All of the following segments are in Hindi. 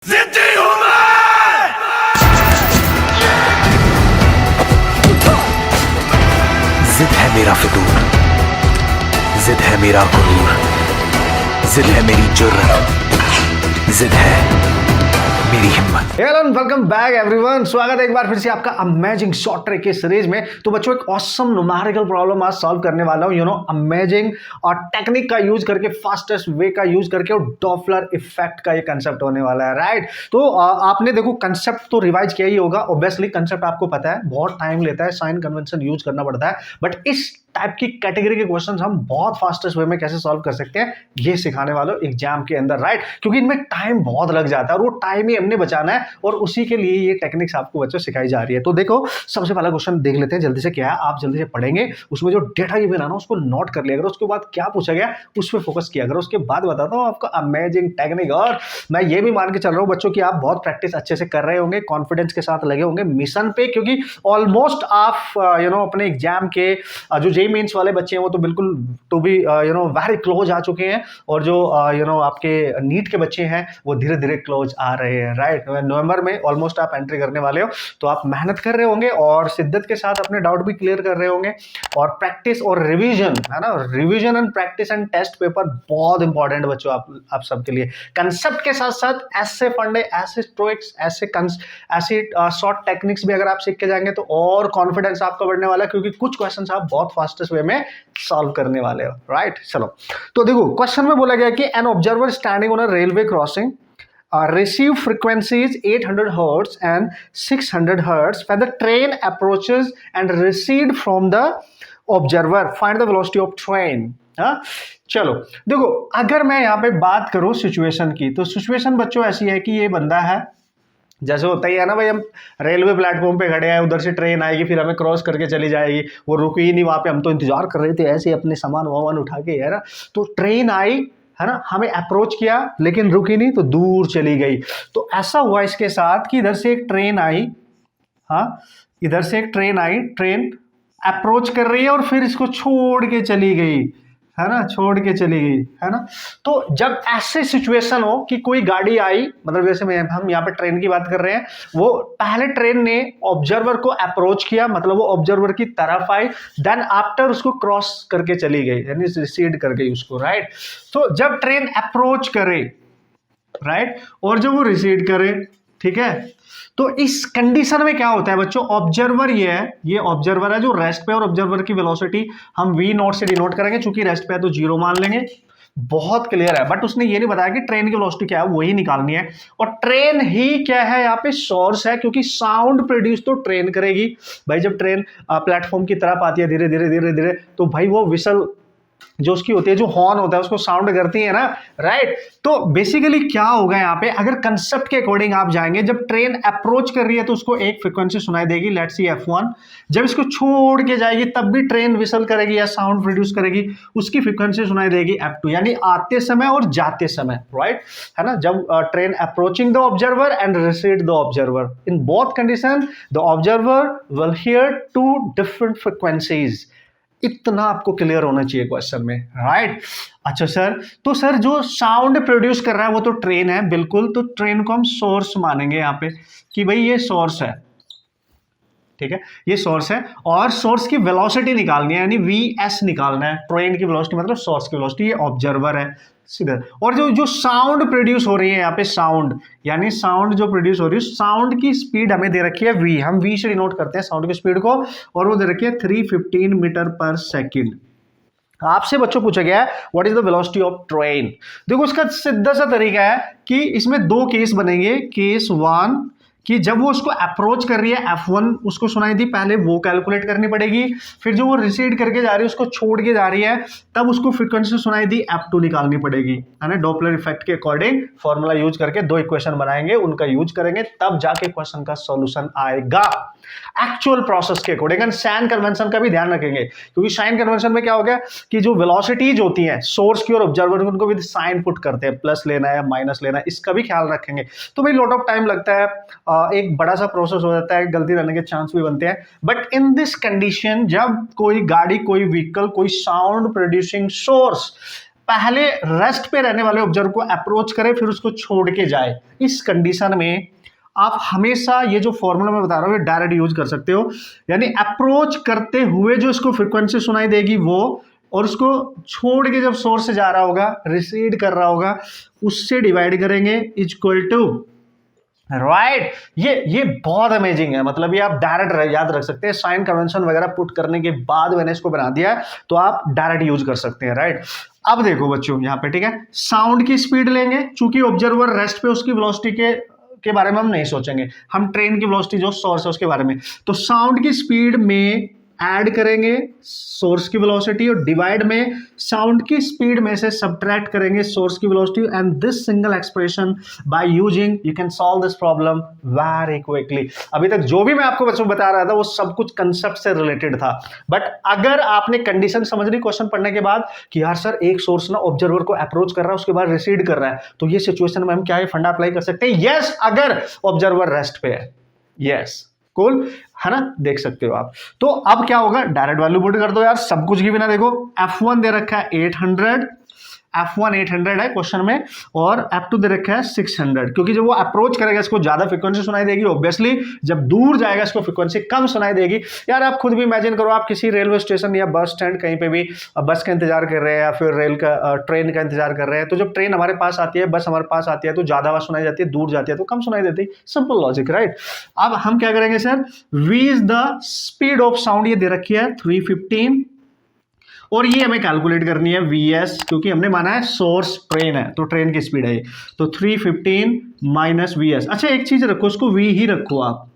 जिद्दी हूं मैं। जिद है मेरा फितूर, जिद है मेरा गुरूर, जिद है मेरी जुर्रत, जिद है मेरी हिम्मत। Hello and welcome back everyone. स्वागत है एक बार फिर से आपका अमेजिंग शॉर्ट ट्रिक के सीरीज में। तो बच्चों एक ऑसम न्यूमेरिकल प्रॉब्लम आज सॉल्व करने वाला हूं, अमेजिंग और टेक्निक का यूज करके, फास्टेस्ट वे का यूज करके, और डॉपलर इफेक्ट का ये कंसेप्ट होने वाला है, राइट। तो आपने देखो कंसेप्ट तो रिवाइज किया ही होगा, ऑब्वियसली कंसेप्ट आपको पता है, बहुत टाइम लेता है, साइन कन्वेंशन यूज करना पड़ता है, बट इस टाइप की कैटेगरी के क्वेश्चंस हम बहुत फास्टेस्ट वे में कैसे सॉल्व कर सकते हैं ये सिखाने वाले एग्जाम के अंदर, राइट। क्योंकि इनमें टाइम बहुत लग जाता है और वो टाइम ही हमने बचाना है, और उसी के लिए ये टेक्निक्स आपको बच्चों सिखाई जा रही है। तो देखो सबसे पहला क्वेश्चन देख लेते हैं जल्दी से, क्या है आप जल्दी से पढ़ेंगे, उसमें जो डेटा गिवन है ना उसको नोट कर लिया करो, उसके बाद क्या पूछा गया उस पर फोकस किया करो, उसके बाद बताता हूँ आपको अमेजिंग टेक्निक। और मैं ये भी मान के चल रहा हूँ बच्चों की आप बहुत प्रैक्टिस अच्छे से कर रहे होंगे, कॉन्फिडेंस के साथ लगे होंगे मिशन पे, क्योंकि ऑलमोस्ट आप अपने एग्जाम के जो जेईई मेंस वाले बच्चे वो तो बिल्कुल टू बी वेरी क्लोज आ चुके हैं, और जो आपके नीट के बच्चे हैं वो धीरे धीरे क्लोज आ रहे हैं, राइट। नवंबर में ऑलमोस्ट आप एंट्री करने वाले हो, तो आप मेहनत कर रहे होंगे और शिद्दत के साथ अपने डाउट भी क्लियर कर रहे होंगे, और प्रैक्टिस और रिवीजन है ना, revision and practice and test paper बहुत इंपॉर्टेंट बच्चों आप सबके लिए। कंसेप्ट के साथ साथ ऐसे फंडे, ऐसे स्ट्रोक्स, ऐसे शॉर्ट टेक्निक्स भी अगर आप सीख के जाएंगे तो और कॉन्फिडेंस आपका बढ़ने वाला है, क्योंकि कुछ क्वेश्चंस आप बहुत फास्टेस्ट वे में सॉल्व करने वाले हो, राइट। चलो तो देखो क्वेश्चन में बोला गया कि an observer standing on a railway crossing receive frequencies 800 hertz and 600 hertz when the train approaches and recede from the observer. Find the velocity of train. हाँ चलो देखो, अगर मैं यहाँ पे बात करूँ सिचुएशन की, तो सिचुएशन बच्चों ऐसी है कि ये बंदा है, जैसे होता ही है ना भाई, हम रेलवे प्लेटफॉर्म पे खड़े हैं, उधर से ट्रेन आएगी फिर हमें क्रॉस करके चली जाएगी, वो रुकी ही नहीं वहाँ पे, हम तो इंतजार कर रहे थे ऐसे अपने सामान वामान उठा के, है ना। तो ट्रेन आई, है ना, हमें अप्रोच किया लेकिन रुकी नहीं, तो दूर चली गई। तो ऐसा हुआ इसके साथ कि इधर से एक ट्रेन आई, हाँ इधर से एक ट्रेन आई, ट्रेन अप्रोच कर रही है और फिर इसको छोड़ के चली गई, है ना, छोड़ के चली गई, है ना। तो जब ऐसे सिचुएशन हो कि कोई गाड़ी आई, मतलब जैसे हम यहाँ पे ट्रेन की बात कर रहे हैं, वो पहले ट्रेन ने ऑब्जर्वर को अप्रोच किया, मतलब वो ऑब्जर्वर की तरफ आई, देन आफ्टर उसको क्रॉस करके चली गई, यानी रिसीड कर गई उसको, राइट। तो जब ट्रेन अप्रोच करे, राइट, और जब वो रिसीड करे, ठीक है, तो इस कंडीशन में क्या होता है बच्चों, ऑब्जर्वर ये ऑब्जर्वर है जो रेस्ट पे, और ऑब्जर्वर की वेलोसिटी हम v नॉट से डिनोट करेंगे, चूंकि रेस्ट पे है तो 0 मान लेंगे, बहुत क्लियर है। बट उसने ये नहीं बताया कि ट्रेन की वेलोसिटी क्या है, वही निकालनी है। और ट्रेन ही क्या है यहाँ पे, सोर्स है, क्योंकि साउंड प्रोड्यूस तो ट्रेन करेगी भाई। जब ट्रेन प्लेटफॉर्म की तरफ आती है धीरे धीरे धीरे धीरे, तो भाई वो विसल जो उसकी होती है, जो हॉर्न होता है, उसको साउंड करती है ना, राइट। तो बेसिकली क्या होगा यहाँ पे, अगर कंसेप्ट के अकॉर्डिंग आप जाएंगे, जब ट्रेन अप्रोच कर रही है तो उसको एक फ्रीक्वेंसी सुनाई देगी, लेट्स सी F1। जब इसको छोड़ के जाएगी तब भी ट्रेन विसल करेगी या साउंड प्रोड्यूस करेगी, उसकी फ्रीक्वेंसी सुनाई देगी F2, यानी आते समय और जाते समय, राइट, है ना। जब train approaching the observer and recede the observer, in both condition the observer will hear two different frequencies. इतना आपको क्लियर होना चाहिए क्वेश्चन में, राइट। अच्छा सर, तो सर जो साउंड प्रोड्यूस कर रहा है वो तो ट्रेन है, बिल्कुल, तो ट्रेन को हम सोर्स मानेंगे यहाँ पे कि भाई ये सोर्स है, ठीक है, ये सोर्स है, और सोर्स की वेलोसिटी निकालनी है, यानी vs निकालना है। ट्रेन की वेलोसिटी मतलब सोर्स की वेलोसिटी, ये ऑब्जर्वर है सीधा। और जो साउंड प्रोड्यूस हो रही है यहाँ पे, साउंड यानी साउंड जो प्रोड्यूस हो रही है, साउंड की स्पीड हमें दे रखी है v, हम v से डिनोट करते हैं साउंड की स्पीड को, और वो दे रखी है 315 मीटर पर सेकेंड। आपसे बच्चों पूछा गया है what is the velocity of train. देखो उसका सीधा सा तरीका है कि इसमें दो केस बनेंगे। केस 1 कि जब वो उसको अप्रोच कर रही है, F1 उसको सुनाई दी, पहले वो कैलकुलेट करनी पड़ेगी, फिर जो वो रिसीड करके जा रही है, उसको छोड़ के जा रही है, तब उसको फ्रीक्वेंसी सुनाई दी, F2 निकालनी पड़ेगी, है ना। डॉपलर इफेक्ट के अकॉर्डिंग फॉर्मूला यूज करके दो इक्वेशन बनाएंगे, उनका यूज करेंगे, तब जाके क्वेश्चन का सॉल्यूशन आएगा एक्चुअल प्रोसेस के अकॉर्डिंग। एंड साइन कन्वेंशन का भी ध्यान रखेंगे, क्योंकि साइन कन्वेंशन में क्या हो गया कि जो वेलोसिटीज होती हैं सोर्स की और ऑब्जर्वर की, उनको भी साइन पुट करते हैं, प्लस लेना है माइनस लेना है, इसका भी ख्याल रखेंगे। तो भाई लॉट ऑफ टाइम लगता है, एक बड़ा सा प्रोसेस हो जाता है, गलती रहने के चांस भी बनते हैं। बट इन दिस कंडीशन, जब कोई गाड़ी, कोई व्हीकल, कोई साउंड प्रोड्यूसिंग सोर्स पहले रेस्ट पे रहने वाले ऑब्जर्वर को अप्रोच करे फिर उसको छोड़ के जाए। इस कंडीशन में आप हमेशा ये जो फॉर्मूला मैं बता रहा हूँ ये डायरेक्ट यूज कर सकते हो, यानी अप्रोच करते हुए जो इसको फ्रीक्वेंसी सुनाई देगी वो, और उसको छोड़ के जब सोर्स से जा रहा होगा, रिसीड कर रहा होगा, उससे डिवाइड करेंगे इक्वल टू, राइट। ये बहुत अमेजिंग है, मतलब ये आप डायरेक्ट याद रख सकते हैं। साइन कन्वेंशन वगैरह पुट करने के बाद मैंने इसको बना दिया है, तो आप डायरेक्ट यूज कर सकते हैं, राइट। अब देखो बच्चों यहाँ पे, ठीक है, साउंड की स्पीड लेंगे, चूंकि ऑब्जर्वर रेस्ट पे उसकी वेलोसिटी के बारे में हम नहीं सोचेंगे, हम ट्रेन की वेलोसिटी जो सोर्स है उसके बारे में। तो साउंड की स्पीड में ऐड करेंगे सोर्स की वेलोसिटी और डिवाइड में साउंड की स्पीड में से सब्ट्रैक्ट करेंगे सोर्स की velocity, and this single expression by using you can solve this problem very quickly. अभी तक जो भी मैं आपको बच्चों बता रहा था वो सब कुछ कंसेप्ट से रिलेटेड था, बट अगर आपने कंडीशन समझ ली क्वेश्चन पढ़ने के बाद कि यार सर एक सोर्स ना ऑब्जर्वर को अप्रोच कर रहा है उसके बाद रिसीड कर रहा है, तो ये सिचुएशन में हम क्या ये फंडा अप्लाई कर सकते हैं? यस, अगर ऑब्जर्वर रेस्ट पे है, यस, कूल है ना, देख सकते हो आप। तो अब क्या होगा, डायरेक्ट वैल्यू पुट कर दो यार, सब कुछ की बिना। देखो F1 दे रखा है 800, F1 800 है क्वेश्चन में, और F2 दे रखा है 600, क्योंकि जब वो अप्रोच करेगा इसको ज्यादा फ्रीक्वेंसी सुनाई देगी, ऑब्वियसली जब दूर जाएगा इसको फ्रीक्वेंसी कम सुनाई देगी। यार आप खुद भी इमेजिन करो, आप किसी रेलवे स्टेशन या बस स्टैंड कहीं पे भी बस का इंतजार कर रहे हैं या फिर ट्रेन का इंतजार कर रहे हैं, तो जब ट्रेन हमारे पास आती है, बस हमारे पास आती है, तो ज्यादा आवाज सुनाई जाती है, दूर जाती है तो कम सुनाई देती है, सिंपल लॉजिक, राइट। अब हम क्या करेंगे sir, v is the speed of sound, ये दे रखी है 315, और ये हमें कैलकुलेट करनी है Vs, क्योंकि हमने माना है सोर्स ट्रेन है तो ट्रेन की स्पीड है ये, तो 315 माइनस Vs। अच्छा एक चीज रखो, उसको V ही रखो आप,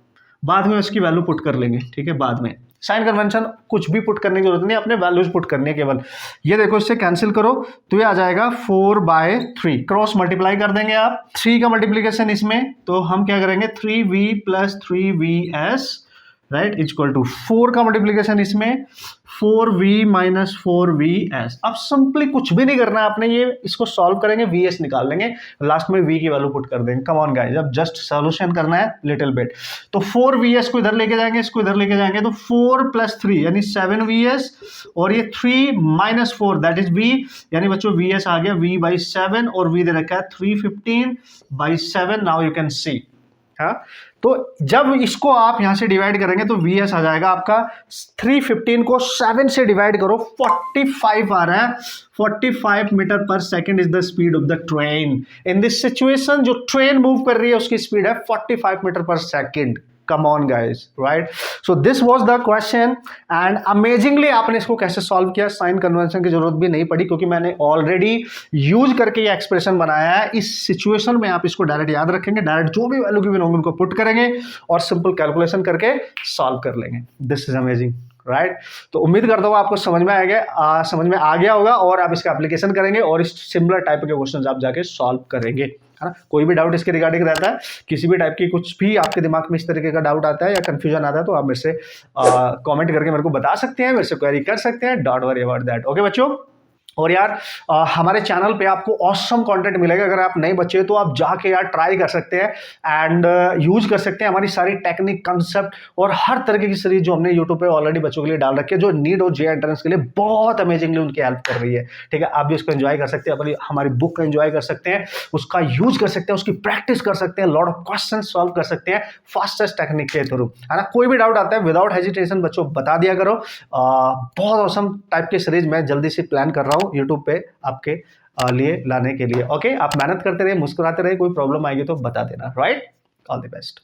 बाद में उसकी वैल्यू पुट कर लेंगे, ठीक है, बाद में साइन कन्वेंशन कुछ भी पुट करने की जरूरत नहीं, अपने वैल्यूज पुट करनी है केवल। ये देखो, इससे कैंसिल करो तो ये आ जाएगा 4/3, क्रॉस मल्टीप्लाई कर देंगे आप, 3 का मल्टीप्लीकेशन इसमें, तो हम क्या करेंगे 3V plus 3Vs, right, equal to 4 का मल्टीप्लीकेशन इसमें 4V माइनस 4Vs। अब सिंपली कुछ भी नहीं करना है आपने, ये इसको सॉल्व करेंगे, Vs निकाल लेंगे, लास्ट में V की वैल्यू पुट कर देंगे। कम ऑन गाइस, अब जस्ट सॉल्यूशन करना है लिटिल बिट। तो 4Vs को इधर लेके जाएंगे, इसको इधर लेके जाएंगे, तो 4 प्लस 3 यानी 7Vs, और ये 3 माइनस 4 दैट इज V, यानी बच्चों Vs आ गया V/7, और V दे रखा है 315/7। नाउ यू कैन सी, हाँ, तो जब इसको आप यहां से डिवाइड करेंगे तो Vs आ जाएगा आपका, 315 को 7 से डिवाइड करो, 45 आ रहा है, 45 मीटर पर second is the speed of the train. In this situation जो ट्रेन मूव कर रही है उसकी स्पीड है 45 मीटर पर second. Come on guys, right? So this was the question and amazingly आपने इसको कैसे सॉल्व किया, साइन कन्वेंशन की जरूरत भी नहीं पड़ी, क्योंकि मैंने ऑलरेडी यूज करके ये एक्सप्रेशन बनाया है। इस सिचुएशन में आप इसको डायरेक्ट याद रखेंगे, डायरेक्ट जो भी वैल्यू गिवन होंगे उनको पुट करेंगे और सिंपल कैलकुलेशन करके सॉल्व कर लेंगे। This is amazing, right. तो उम्मीद करता हूँ आपको समझ में आ गया होगा और आप इसका एप्लीकेशन करेंगे और इस सिमिलर टाइप के क्वेश्चन आप जाके सॉल्व करेंगे, है ना। कोई भी डाउट इसके रिगार्डिंग रहता है, किसी भी टाइप की कुछ भी आपके दिमाग में इस तरीके का डाउट आता है या कंफ्यूजन आता है, तो आप मेरे से कमेंट करके मेरे को बता सकते हैं, मेरे से क्वेरी कर सकते हैं, don't worry about that. Okay बच्चों, और यार हमारे चैनल पे आपको ऑसम कंटेंट मिलेगा। अगर आप नए बच्चे तो आप जाके यार ट्राई कर सकते हैं एंड यूज कर सकते हैं हमारी सारी टेक्निक, कंसेप्ट और हर तरीके की सीरीज जो हमने यूट्यूब पे ऑलरेडी बच्चों के लिए डाल रखी है, जो नीट और जे एंट्रेंस के लिए बहुत अमेजिंगली उनकी हेल्प कर रही है। ठीक है, आप भी उसको एंजॉय कर सकते हैं, हमारी बुक का एंजॉय कर सकते हैं, उसका यूज कर सकते हैं, उसकी प्रैक्टिस कर सकते हैं, लॉट ऑफ क्वेश्चन सॉल्व कर सकते हैं फास्टेस्ट टेक्निक के थ्रू, है ना। कोई भी डाउट आता है विदाउट हेजिटेशन बच्चों बता दिया करो। बहुत ऑसम टाइप की सीरीज मैं जल्दी से प्लान कर रहा हूँ यूट्यूब पे आपके लिए लाने के लिए। ओके, आप मेहनत करते रहिए, मुस्कुराते रहिए, कोई प्रॉब्लम आएगी तो बता देना, राइट। All the best.